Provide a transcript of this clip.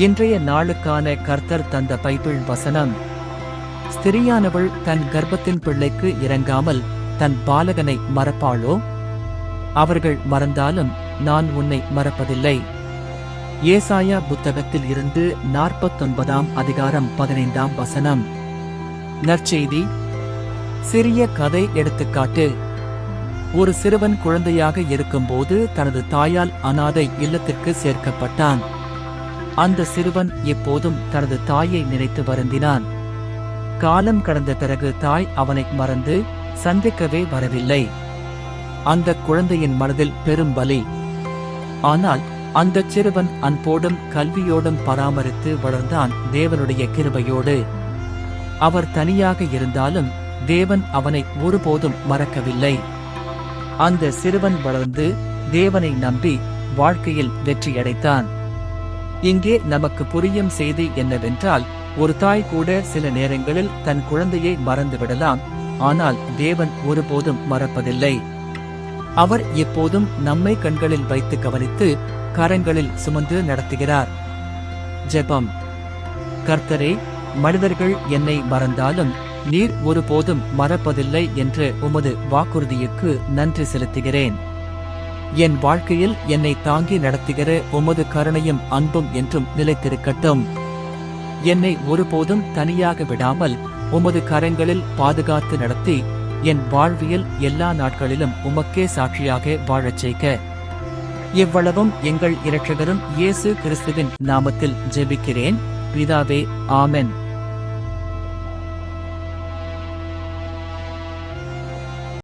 இன்றைய நாளுக்கான கர்த்தர் தந்த பைபிள் வசனம். ஸ்திரியானவள் தன் கர்ப்பத்தின் பிள்ளைக்கு இறங்காமல் தன் பாலகனை மறப்பாளோ? அவர்கள் மறந்தாலும் நான் உன்னை மறப்பதில்லை. ஏசாயா புத்தகத்தில் இருந்து 49 அதிகாரம் 15 வசனம். நற்செய்தி. சிறிய கதை எடுத்துக்காட்டு. ஒரு சிறுவன் குழந்தையாக இருக்கும்போது தனது தாயால் அனாதை இல்லத்திற்கு சேர்க்கப்பட்டான். அந்த சிறுவன் எப்போதும் தனது தாயை நினைத்து வருந்தினான். காலம் கடந்த பிறகு தாய் அவனை மறந்து சந்திக்கவே வரவில்லை. அந்த குழந்தையின் மனதில் பெரும் வலி. ஆனால் அந்த சிறுவன் அன்போடும் கல்வியோடும் பராமரித்து வளர்ந்தான். தேவனுடைய கிருபையோடு அவர் தனியாக இருந்தாலும் தேவன் அவனை ஒருபோதும் மறக்கவில்லை. அந்த சிறுவன் வளர்ந்து தேவனை நம்பி வாழ்க்கையில் வெற்றியடைத்தான். இங்கே நமக்கு புரியும் செய்தி என்னவென்றால், ஒரு தாய் கூட சில நேரங்களில் தன் குழந்தையை மறந்துவிடலாம். ஆனால் தேவன் ஒருபோதும் மறப்பதில்லை. அவர் எப்போதும் நம்மை கண்களில் வைத்து கவனித்து கரங்களில் சுமந்து நடத்துகிறார். ஜெபம். கர்த்தரே, மனிதர்கள் என்னை மறந்தாலும் நீர் ஒருபோதும் மறப்பதில்லை என்ற உமது வாக்குறுதிக்கு நன்றி செலுத்துகிறேன். என் வாழ்க்கையில் என்னை தாங்கி நடத்துகிற உமது கருணையும் அன்பும் என்றும் நிலைத்திருக்கட்டும். என்னை ஒருபோதும் தனியாக விடாமல் உமது கரங்களில் பாதுகாத்து நடத்தி என் வாழ்வியல் எல்லா நாட்களிலும் உமக்கே சாட்சியாக வாழச் செய்க. இவ்வளவும் எங்கள் இரட்சகரும் இயேசு கிறிஸ்துவின் நாமத்தில் ஜெபிக்கிறேன், பிதாவே. ஆமென்.